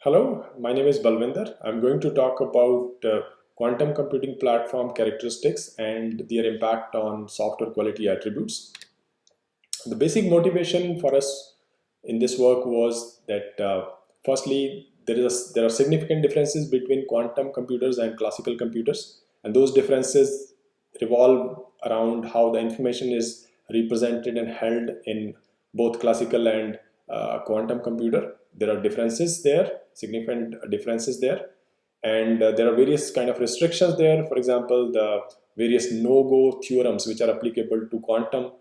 Hello, my name is Balwinder. I'm going to talk about quantum computing platform characteristics and their impact on software quality attributes. The basic motivation for us in this work was that firstly, there are significant differences between quantum computers and classical computers, and those differences revolve around how the information is represented and held in both classical and quantum computer. There are differences there, significant differences there, and there are various kind of restrictions there. For example, the various no-go theorems which are applicable to quantum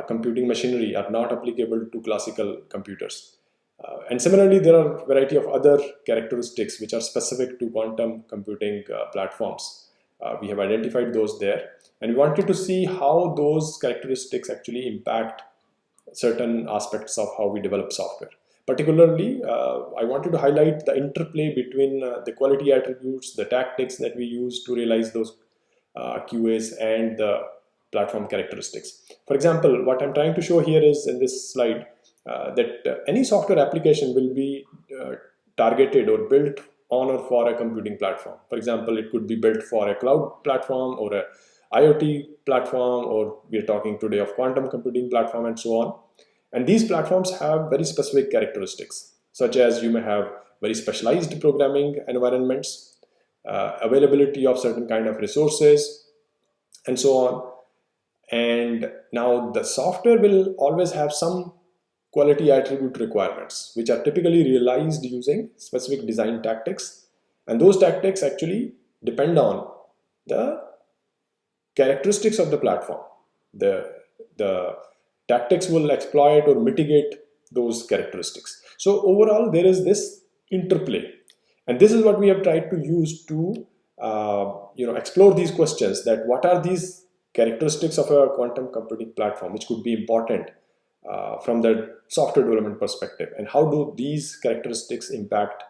computing machinery are not applicable to classical computers. And similarly, there are a variety of other characteristics which are specific to quantum computing platforms. We have identified those there, and we wanted to see how those characteristics actually impact certain aspects of how we develop software. Particularly, I wanted to highlight the interplay between the quality attributes, the tactics that we use to realize those QAs, and the platform characteristics. For example, what I'm trying to show here is in this slide that any software application will be targeted or built on or for a computing platform. For example, it could be built for a cloud platform or a IoT platform, or we're talking today of quantum computing platform and so on. And these platforms have very specific characteristics, such as you may have very specialized programming environments, availability of certain kind of resources, and so on. And now the software will always have some quality attribute requirements, which are typically realized using specific design tactics. And those tactics actually depend on the characteristics of the platform. The tactics will exploit or mitigate those characteristics. So overall, there is this interplay, and this is what we have tried to use to explore these questions: that what are these characteristics of a quantum computing platform, which could be important from the software development perspective, and how do these characteristics impact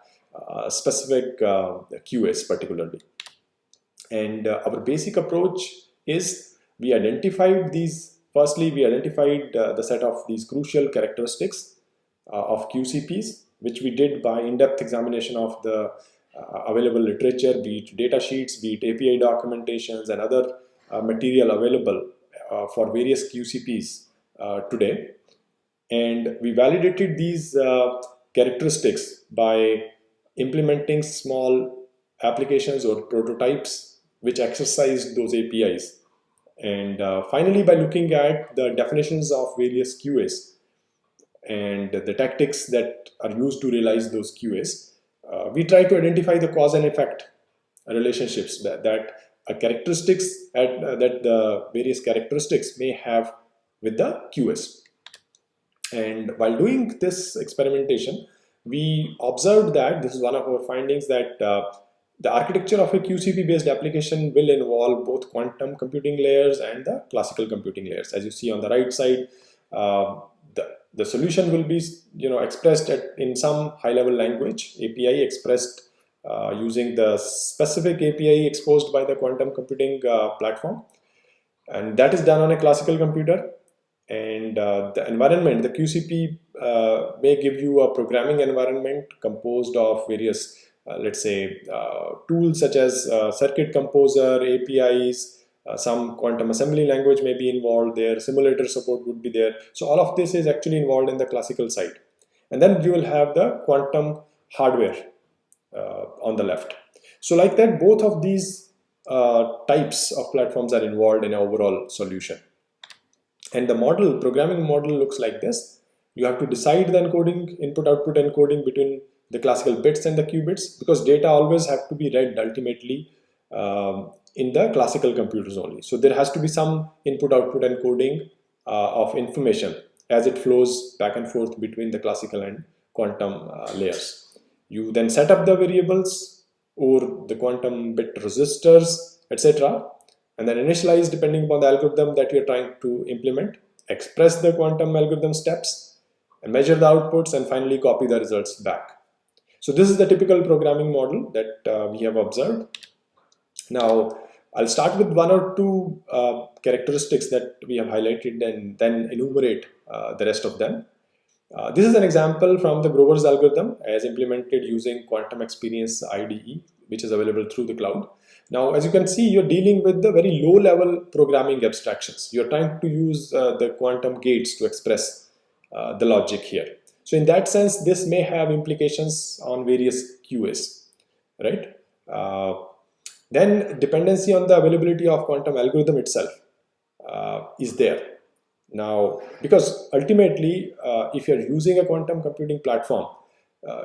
specific QAs particularly. And our basic approach is we identified these. Firstly, we identified the set of these crucial characteristics of QCPs, which we did by in-depth examination of the available literature, be it data sheets, be it API documentations, and other material available for various QCPs today. And we validated these characteristics by implementing small applications or prototypes which exercised those APIs. And finally, by looking at the definitions of various QAs and the tactics that are used to realize those QAs, we try to identify the cause and effect relationships that the various characteristics may have with the QAs. And while doing this experimentation, we observed that this is one of our findings, that the architecture of a QCP-based application will involve both quantum computing layers and the classical computing layers. As you see on the right side, the solution will be expressed in some high-level language, API expressed using the specific API exposed by the quantum computing platform. And that is done on a classical computer. And the environment, the QCP may give you a programming environment composed of various let's say tools such as circuit composer, APIs, some quantum assembly language may be involved there, simulator support would be there. So all of this is actually involved in the classical side. And then you will have the quantum hardware on the left. So like that, both of these types of platforms are involved in an overall solution. And the programming model looks like this. You have to decide the encoding, input-output encoding between the classical bits and the qubits, because data always have to be read ultimately in the classical computers only. So there has to be some input-output encoding of information as it flows back and forth between the classical and quantum layers. You then set up the variables or the quantum bit registers, etc., and then initialize depending upon the algorithm that you're trying to implement, express the quantum algorithm steps, and measure the outputs, and finally copy the results back. So this is the typical programming model that we have observed. Now, I'll start with one or two characteristics that we have highlighted and then enumerate the rest of them. This is an example from the Grover's algorithm as implemented using Quantum Experience IDE, which is available through the cloud. Now, as you can see, you're dealing with the very low-level programming abstractions. You're trying to use the quantum gates to express the logic here. So in that sense, this may have implications on various QAs, right? Then dependency on the availability of quantum algorithm itself is there. Now, because ultimately, if you're using a quantum computing platform,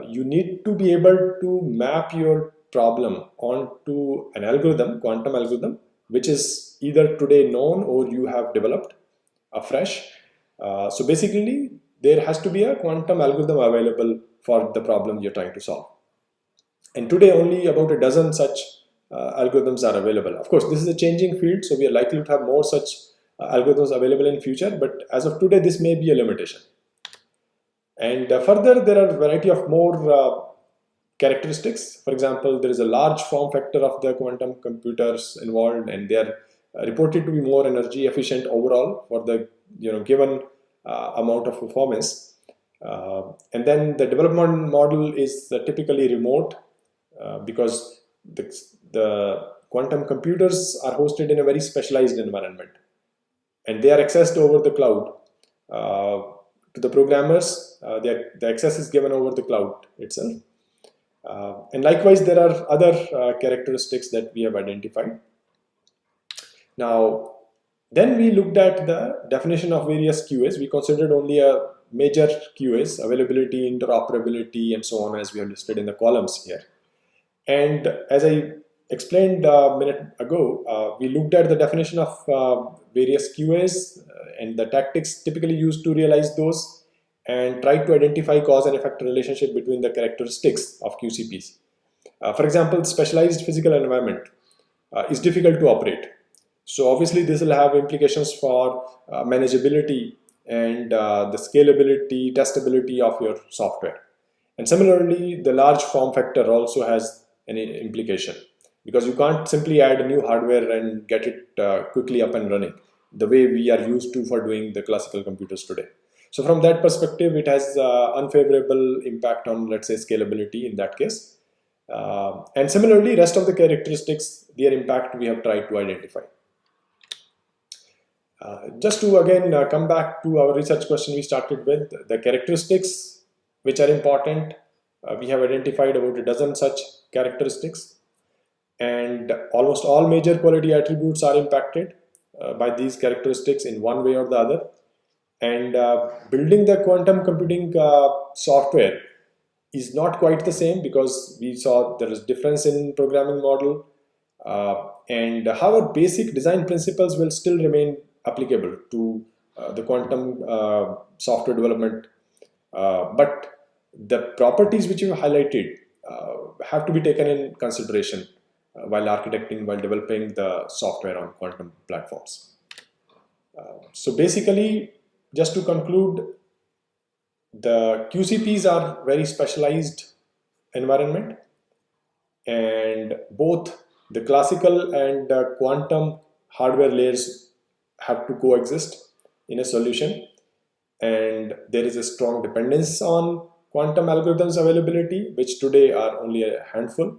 you need to be able to map your problem onto an algorithm, quantum algorithm, which is either today known or you have developed afresh. So basically, there has to be a quantum algorithm available for the problem you're trying to solve. And today, only about a dozen such algorithms are available. Of course, this is a changing field, so we are likely to have more such algorithms available in future, but as of today, this may be a limitation. And further, there are a variety of more characteristics. For example, there is a large form factor of the quantum computers involved, and they are reported to be more energy efficient overall for the given amount of performance. And then the development model is typically remote because the quantum computers are hosted in a very specialized environment, and they are accessed over the cloud to the programmers. The access is given over the cloud itself. And likewise, there are other characteristics that we have identified. Now, then we looked at the definition of various QAs. We considered only a major QAs, availability, interoperability, and so on, as we have listed in the columns here. And as I explained a minute ago, we looked at the definition of various QAs and the tactics typically used to realize those, and tried to identify cause and effect relationship between the characteristics of QCPs. For example, specialized physical environment is difficult to operate. So obviously this will have implications for manageability and the scalability, testability of your software. And similarly, the large form factor also has an implication, because you can't simply add new hardware and get it quickly up and running the way we are used to for doing the classical computers today. So from that perspective, it has unfavorable impact on, let's say, scalability in that case. And similarly, rest of the characteristics, their impact we have tried to identify. Just to again come back to our research question we started with, the characteristics which are important. We have identified about a dozen such characteristics, and almost all major quality attributes are impacted by these characteristics in one way or the other. And building the quantum computing software is not quite the same, because we saw there is difference in programming model, and however, basic design principles will still remain applicable to the quantum software development, but the properties which you highlighted have to be taken in consideration while architecting, while developing the software on quantum platforms. So basically, just to conclude, the QCPs are very specialized environment, and both the classical and quantum hardware layers have to coexist in a solution, and there is a strong dependence on quantum algorithms availability, which today are only a handful.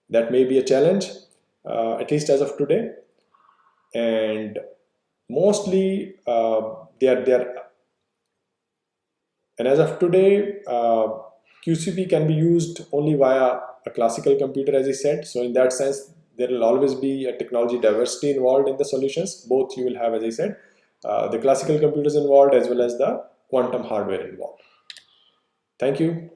That may be a challenge, at least as of today, and mostly and as of today, QCP can be used only via a classical computer, as I said. So in that sense, there will always be a technology diversity involved in the solutions. Both you will have, as I said, the classical computers involved as well as the quantum hardware involved. Thank you.